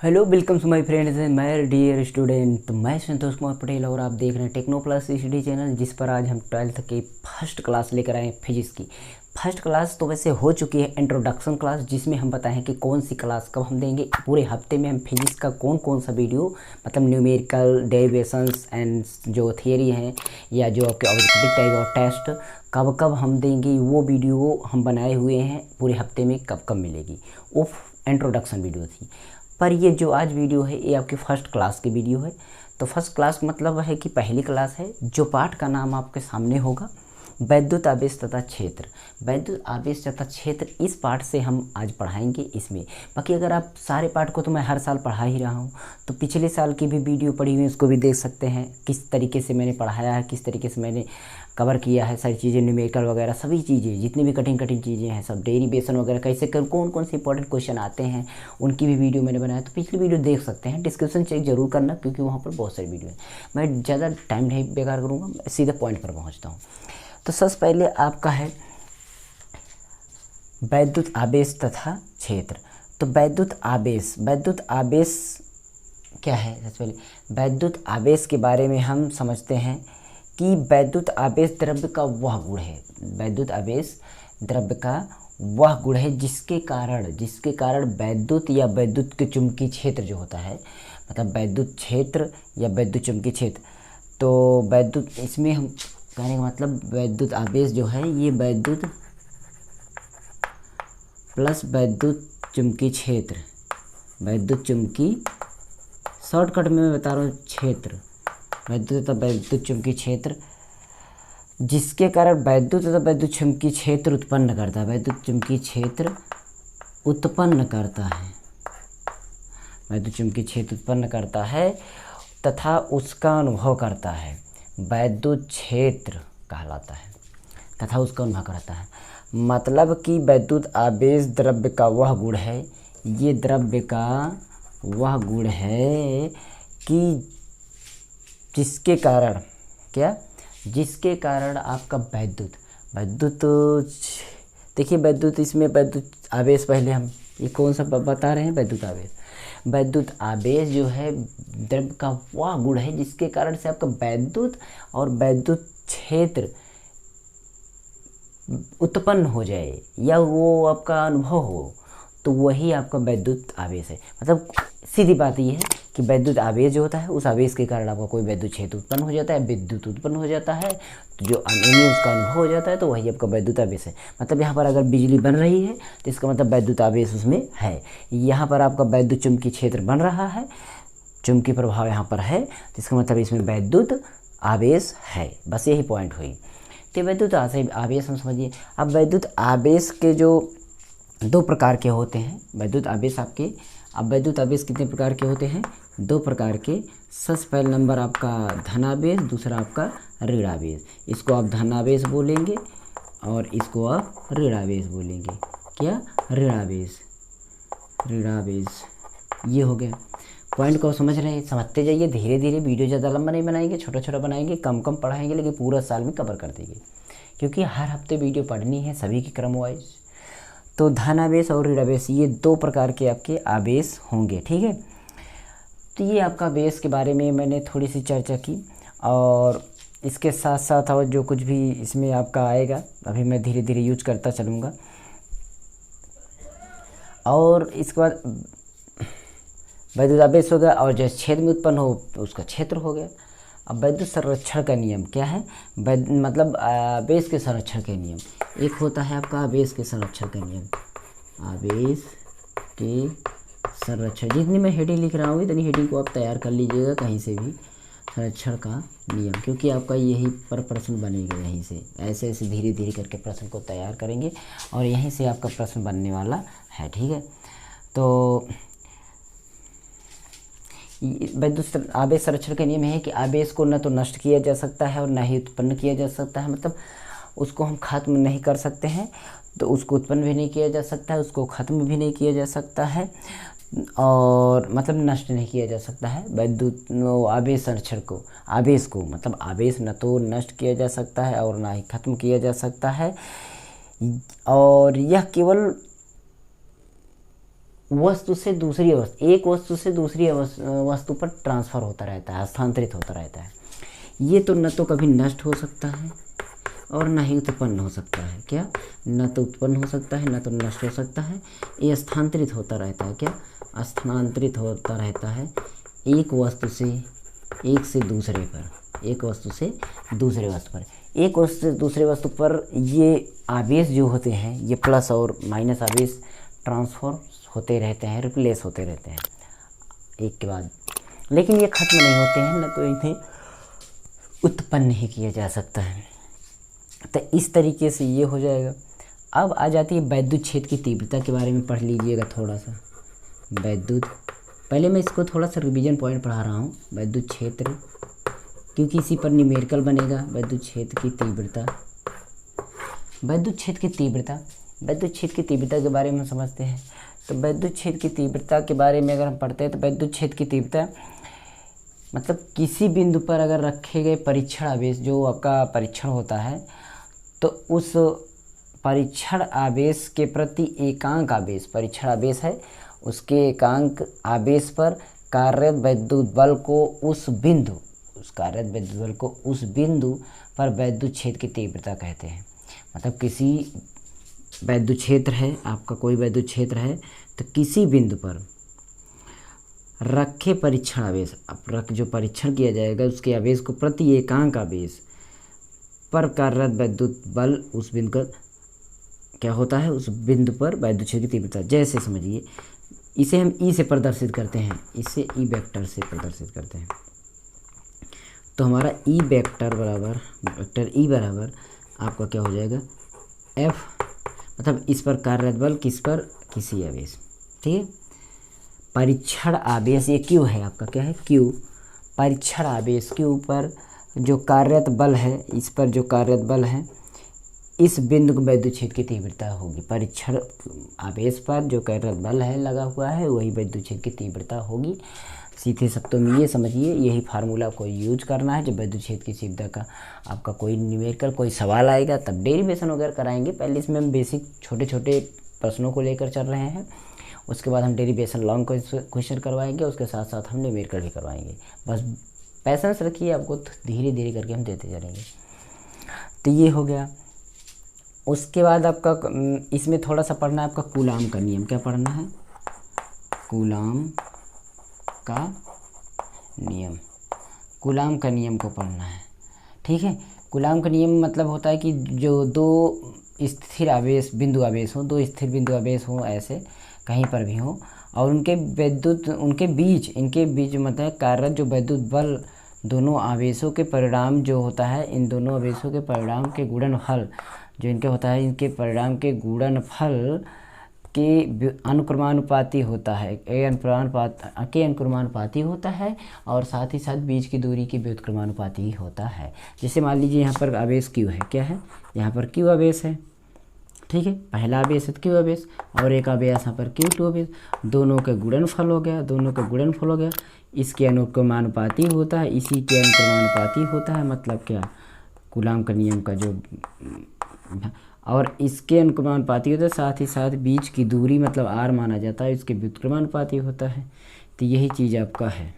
Hello, welcome to my friends and my dear student. मैं संतोष कुमार पटेल और आप देख रहे हैं टेक्नो प्लस स्टडी चैनल, जिस पर आज हम 12th की फर्स्ट क्लास लेकर आए हैं फिजिक्स की। फर्स्ट क्लास तो वैसे हो चुकी है, इंट्रोडक्शन क्लास, जिसमें हम बताएं कि कौन सी क्लास कब हम देंगे। पूरे हफ्ते में हम फिजिक्स का कौन कौन सा वीडियो, मतलब न्यूमेरिकल डेरिवेशंस एंड जो थियरी हैं या जो आपके ऑब्जेक्टिव टाइप और टेस्ट कब कब हम देंगे, वो वीडियो हम बनाए हुए हैं। पूरे हफ्ते में कब कब मिलेगी, वो इंट्रोडक्शन वीडियो थी। पर ये जो आज वीडियो है ये आपकी फ़र्स्ट क्लास की वीडियो है। तो फर्स्ट क्लास मतलब है कि पहली क्लास है। जो पाठ का नाम आपके सामने होगा, वैद्युत आवेश तथा क्षेत्र। वैद्युत आवेश तथा क्षेत्र, इस पाठ से हम आज पढ़ाएंगे इसमें। बाकी अगर आप सारे पाठ को तो मैं हर साल पढ़ा ही रहा हूँ, तो पिछले साल की भी वीडियो पढ़ी हुई है, उसको भी देख सकते हैं किस तरीके से मैंने पढ़ाया है, किस तरीके से मैंने कवर किया है सारी चीज़ें, न्यूमेरिकल वगैरह सभी चीज़ें, जितनी भी कठिन कठिन चीज़ें हैं सब, डेरिवेशन वगैरह कैसे कर, कौन कौन से इंपॉर्टेंट क्वेश्चन आते हैं, उनकी भी वीडियो मैंने बनाया। तो पिछली वीडियो देख सकते हैं, डिस्क्रिप्शन चेक जरूर करना, क्योंकि वहाँ पर बहुत सारी वीडियो है। मैं ज़्यादा टाइम नहीं बेकार करूँगा, मैं सीधे पॉइंट पर पहुँचता हूँ। तो सबसे पहले आपका है वैद्युत आवेश तथा क्षेत्र। तो वैद्युत आवेश क्या है? सबसे पहले वैद्युत आवेश के बारे में हम समझते हैं कि वैद्युत आवेश द्रव्य का वह गुण है। वैद्युत आवेश द्रव्य का वह गुण है जिसके कारण वैद्युत या वैद्युत के चुंबकीय क्षेत्र जो होता है, मतलब वैद्युत क्षेत्र या वैद्युत चुंबकीय क्षेत्र। तो वैद्युत, इसमें हम कहने का मतलब वैद्युत आवेश जो है ये वैद्युत प्लस वैद्युत चुंबकीय क्षेत्र, वैद्युत चुंबकीय, शॉर्टकट में मैं बता रहा हूँ क्षेत्र, वैद्युत तथा वैद्युत चुंबकीय क्षेत्र, जिसके कारण वैद्युत तथा वैद्युत चुंबकीय क्षेत्र उत्पन्न करता है। वैद्युत चुंबकीय क्षेत्र उत्पन्न करता है, वैद्युत चुंबकीय क्षेत्र उत्पन्न करता है तथा उसका अनुभव करता है, वैद्युत क्षेत्र कहलाता है तथा उसका अनुभव करता है। मतलब कि वैद्युत आवेश द्रव्य का वह गुण है, ये द्रव्य का वह गुण है कि जिसके कारण जिसके कारण आपका वैद्युत देखिए, वैद्युत, इसमें वैद्युत आवेश, पहले हम ये कौन सा बता रहे हैं, वैद्युत आवेश जो है द्रव्य का वह गुण है जिसके कारण से आपका वैद्युत और वैद्युत क्षेत्र उत्पन्न हो जाए या वो आपका अनुभव हो, तो वही आपका वैद्युत आवेश है। मतलब सीधी बात ये है कि वैद्युत आवेश जो होता है, उस आवेश के कारण आपका कोई वैद्युत क्षेत्र उत्पन्न हो जाता है, विद्युत उत्पन्न हो जाता है, तो जो उसका अनुभव हो जाता है, तो वही आपका वैद्युत आवेश है। मतलब यहाँ पर अगर बिजली बन रही है तो इसका मतलब वैद्युत आवेश उसमें है। यहाँ पर आपका वैद्युत चुंबकीय क्षेत्र बन रहा है, चुंबकीय प्रभाव यहाँ पर है, तो इसका मतलब इसमें वैद्युत आवेश है। बस यही पॉइंट हुई। तो वैद्युत आवेश हम समझिए। अब वैद्युत आवेश के जो दो प्रकार के होते हैं, वैद्युत आवेश आपके, अब वैद्युत आवेश कितने प्रकार के होते हैं? दो प्रकार के। सबसे पहला नंबर आपका धनावेश, दूसरा आपका ऋणावेश। इसको आप धनावेश बोलेंगे और इसको आप ऋणावेश बोलेंगे। क्या? ऋणावेश, ये हो गया। पॉइंट को समझ रहे हैं? समझते जाइए धीरे धीरे, वीडियो ज़्यादा लंबा नहीं बनाएंगे, छोटा छोटा बनाएंगे, कम कम पढ़ाएंगे, लेकिन पूरा साल में कवर कर देंगे, क्योंकि हर हफ्ते वीडियो पढ़नी है सभी की क्रम वाइज। तो धनावेश और ऋणावेश, ये दो प्रकार के आपके आवेश होंगे, ठीक है। तो ये आपका आवेश के बारे में मैंने थोड़ी सी चर्चा की, और इसके साथ साथ और जो कुछ भी इसमें आपका आएगा, अभी मैं धीरे धीरे यूज करता चलूँगा। और इसके बाद वैद्युत आवेश हो गया, और जो क्षेत्र में उत्पन्न हो उसका क्षेत्र हो गया। अब वैद्युत संरक्षण का नियम क्या है? मतलब आवेश के संरक्षण के नियम, एक होता है आपका आवेश के संरक्षण का नियम, आवेश के संरक्षण, जितनी मैं हेडिंग लिख रहा हूँ इतनी हेडिंग को आप तैयार कर लीजिएगा कहीं से भी, संरक्षण का नियम, क्योंकि आपका यही पर प्रश्न बनेगा। यहीं से ऐसे ऐसे धीरे धीरे करके प्रश्न को तैयार करेंगे और यहीं से आपका प्रश्न बनने वाला है, ठीक है। तो वैद्युत आवेश संरक्षण का नियम है कि आवेश को न तो नष्ट किया जा सकता है और न ही उत्पन्न किया जा सकता है। मतलब उसको हम खत्म नहीं कर सकते हैं, तो उसको उत्पन्न भी नहीं किया जा सकता है, उसको ख़त्म भी नहीं किया जा सकता है, और मतलब नष्ट नहीं किया जा सकता है। वैद्युत आवेश संरक्षण को, आवेश को मतलब आवेश न तो नष्ट किया जा सकता है और ना ही ख़त्म किया जा सकता है, और यह केवल वस्तु से दूसरी वस्तु, एक वस्तु से दूसरी वस्तु पर ट्रांसफ़र होता रहता है, हस्तांतरित होता रहता है। ये तो न तो कभी नष्ट हो सकता है और न ही उत्पन्न हो सकता है। क्या? न तो उत्पन्न हो सकता है, न तो नष्ट हो सकता है। ये स्थानांतरित होता रहता है। क्या? स्थानांतरित होता रहता है एक वस्तु से एक से दूसरे पर, एक वस्तु से दूसरे वस्तु पर, एक वस्तु से दूसरे वस्तु पर। ये आवेश जो होते हैं, ये प्लस और माइनस आवेश ट्रांसफर होते रहते हैं, रिप्लेस होते रहते हैं एक के बाद, लेकिन ये खत्म नहीं होते हैं, न तो इन्हें उत्पन्न नहीं किया जा सकता है। तो इस तरीके से ये हो जाएगा। अब आ जाती है वैद्युत क्षेत्र की तीव्रता के बारे में पढ़ लीजिएगा थोड़ा सा। वैद्युत, पहले मैं इसको थोड़ा सा रिवीजन पॉइंट पढ़ा रहा हूँ। वैद्युत क्षेत्र, क्योंकि इसी पर न्यूमेरिकल बनेगा। वैद्युत क्षेत्र की तीव्रता, वैद्युत क्षेत्र की तीव्रता, वैद्युत क्षेत्र की तीव्रता के बारे में समझते हैं। तो वैद्युत क्षेत्र की तीव्रता के बारे में अगर हम पढ़ते हैं तो वैद्युत क्षेत्र की तीव्रता मतलब किसी बिंदु पर अगर रखे गए परीक्षण आवेश, जो आपका परीक्षण होता है, तो उस परीक्षण आवेश के प्रति एकांक आवेश, परीक्षण आवेश है, उसके एकांक आवेश पर कार्यरत वैद्युत बल को उस बिंदु, उस कार्यरत वैद्युत बल को उस बिंदु पर वैद्युत क्षेत्र की तीव्रता कहते हैं। मतलब किसी वैद्युत क्षेत्र है, आपका कोई वैद्युत क्षेत्र है, तो किसी बिंदु पर रखे परीक्षण आवेश, अब जो परीक्षण किया जाएगा उसके आवेश को प्रति एकांक आवेश पर कार्यरत वैद्युत बल उस बिंदु का क्या होता है, उस बिंदु पर वैद्युत क्षेत्र की तीव्रता। जैसे समझिए, इसे हम ई से प्रदर्शित करते हैं, इसे ई वेक्टर से प्रदर्शित करते हैं। तो हमारा ई वेक्टर बराबर, वेक्टर ई बराबर आपका क्या हो जाएगा, एफ, मतलब इस पर कार्यरत बल, किस पर, किसी आवेश। ठीक है, परीक्षण आवेश ये क्यू है आपका, क्या है, क्यू, परीक्षण आवेश क्यू पर जो कार्यरत बल है, इस पर जो कार्यरत बल है, इस बिंदु को वैद्युत क्षेत्र की तीव्रता होगी। परीक्षण आवेश पर जो कार्यरत बल है लगा हुआ है, वही वैद्युत क्षेत्र की तीव्रता होगी। सीधे शब्दों में ये समझिए, यही फार्मूला को यूज करना है। जब वैद्युत क्षेत्र की तीव्रता का आपका कोई न्यूमेरिकल कोई सवाल आएगा तब डेरिवेशन वगैरह कराएंगे। पहले इसमें हम बेसिक छोटे छोटे प्रश्नों को लेकर चल रहे हैं, उसके बाद हम डेरिवेशन लॉन्ग क्वेश्चन करवाएंगे, उसके साथ साथ हम न्यूमेरिकल भी करवाएंगे। बस पैसेंस रखिए, आपको धीरे धीरे करके हम देते चलेंगे। तो ये हो गया। उसके बाद आपका इसमें थोड़ा सा पढ़ना है आपका कूलाम का नियम। क्या पढ़ना है, कूलाम का नियम, कूलाम का नियम को पढ़ना है। ठीक है, कूलाम का नियम मतलब होता है कि जो दो स्थिर आवेश, बिंदु आवेश हो, दो स्थिर बिंदु आवेश हो, ऐसे कहीं पर भी हो, और उनके विद्युत, उनके बीच, इनके बीच मतलब कार्यरत जो वैद्युत बल, दोनों आवेशों के परिणाम जो होता है, इन दोनों आवेशों के परिणाम के गुणनफल जो इनके होता है, इनके परिणाम के गुणनफल के अनुक्रमानुपाती होता है, के अनुक्रमानुपाती होता है, और साथ ही साथ बीच की दूरी के व्युत्क्रमानुपाती होता है। जैसे मान लीजिए यहाँ पर आवेश क्यू है, क्या है, यहाँ पर क्यू आवेश है। ठीक है, पहला आवेश है क्यू आवेश, और एक आवेश यहाँ पर क्यू टू आवेश, दोनों का गुणनफल हो गया, दोनों का गुणनफल हो गया, इसके अनुक्रमानुपाती होता है, इसी के अनुक्रमानुपाती होता है। मतलब क्या, कूलाम का नियम का जो, और इसके अनुक्रमानुपाती होता है, साथ ही साथ बीच की दूरी मतलब आर माना जाता है, इसके व्युत्क्रमानुपाती होता है। तो यही चीज़ आपका है।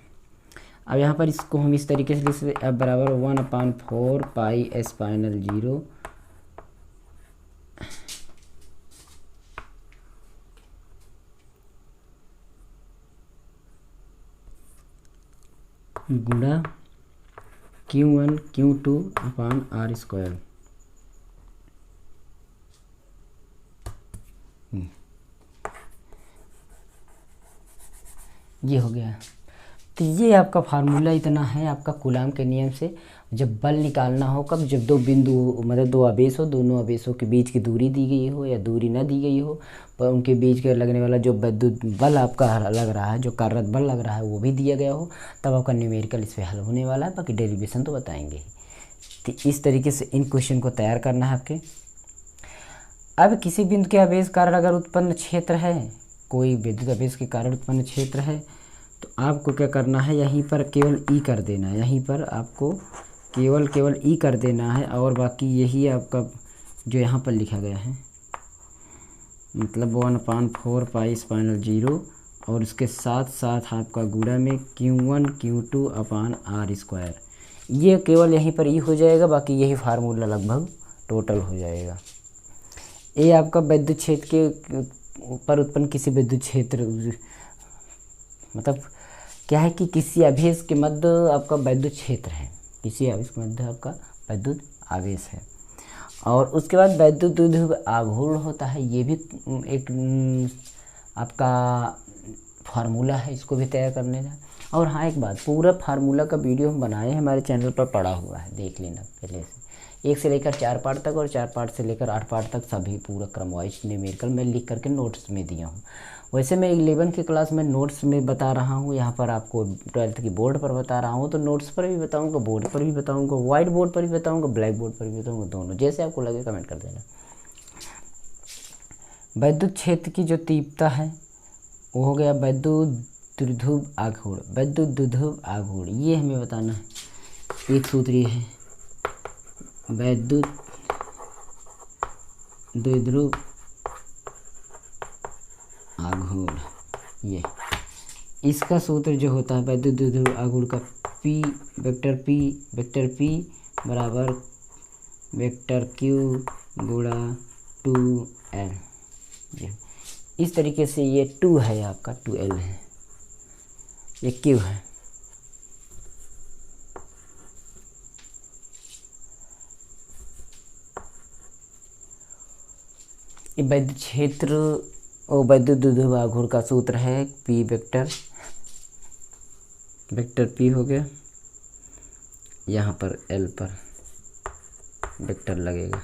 अब यहाँ पर इसको हम इस तरीके से लिख सकते, अब बराबर 1/4 पाई एस फाइनल 0 गुणा Q1 Q2 upon R square. ये हो गया। तो ये आपका फार्मूला इतना है आपका कूलाम के नियम से। जब बल निकालना हो कब, जब दो बिंदु मतलब दो आवेश हो, दोनों आवेशों के बीच की दूरी दी गई हो या दूरी ना दी गई हो, पर उनके बीच के लगने वाला जो विद्युत बल आपका लग रहा है, जो कार्यरत बल लग रहा है, वो भी दिया गया हो, तब आपका न्यूमेरिकल इस पर हल होने वाला है। बाकी डेरिवेशन तो बताएंगे ही। तो इस तरीके से इन क्वेश्चन को तैयार करना है आपके। अब किसी बिंदु के आवेश कारण अगर उत्पन्न क्षेत्र है, कोई विद्युत आवेश के कारण उत्पन्न क्षेत्र है, तो आपको क्या करना है, यहीं पर केवल ई कर देना है, यहीं पर आपको केवल ई कर देना है, और बाकी यही आपका जो यहाँ पर लिखा गया है, मतलब 1/4 पाई स्पाइनल 0 और इसके साथ साथ आपका गुणा में Q1 Q2 upon R square. ये केवल यहीं पर ई हो जाएगा, बाकी यही फार्मूला लगभग टोटल हो जाएगा। ये आपका विद्युत क्षेत्र के ऊपर उत्पन्न किसी विद्युत क्षेत्र, मतलब क्या है कि किसी आवेश के मध्य आपका विद्युत क्षेत्र है, किसी आवेश के मध्य आपका विद्युत आवेश है। और उसके बाद वैद्युत द्विध्रुव आघूर्ण होता है, ये भी एक आपका फार्मूला है, इसको भी तैयार करने का। और हाँ एक बात, पूरा फार्मूला का वीडियो हम बनाए हैं, हमारे चैनल पर पड़ा हुआ है, देख लेना पहले से। 1 से लेकर 4 पार्ट तक और 4 पार्ट से लेकर 8 पार्ट तक सभी पूरा क्रम वाइज न्यूमेरिकल मैं लिख करके नोट्स में दिया हूँ। वैसे मैं 11 की क्लास में नोट्स में बता रहा हूँ, यहाँ पर आपको 12th की बोर्ड पर बता रहा हूँ, तो नोट्स पर भी बताऊँगा, बोर्ड पर भी बताऊँगा, वाइट बोर्ड पर भी बताऊँगा, ब्लैक बोर्ड पर भी बताऊँगा, दोनों जैसे आपको लगे कमेंट कर देना। विद्युत क्षेत्र की जो तीव्रता है वो हो गया विद्युत द्विध्रुव आघूर्ण। विद्युत द्विध्रुव आघूर्ण ये हमें बताना है, एक सूत्र ये है, विद्युत द्विध्रुव आघूर्ण। ये इसका सूत्र जो होता है विद्युत द्विध्रुव आघूर्ण का वेक्टर P बराबर वेक्टर Q गुणा 2L। इस तरीके से ये 2 है आपका, 2L है, ये Q है। ये विद्युत क्षेत्र और विद्युत द्विध्रुव आघूर्ण का सूत्र है P वेक्टर P हो गया, यहाँ पर L पर वेक्टर लगेगा,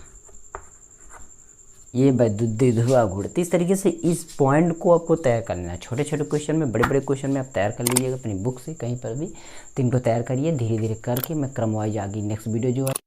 ये विद्युत द्विध्रुव आघूर्ण। तो इस तरीके से इस पॉइंट को आपको तैयार कर लेना है। छोटे छोटे क्वेश्चन में, बड़े बड़े क्वेश्चन में आप तैयार कर लीजिएगा अपनी बुक से कहीं पर भी, तो इनको तैयार करिए धीरे धीरे करके। मैं क्रम वाइज आगे नेक्स्ट वीडियो जो है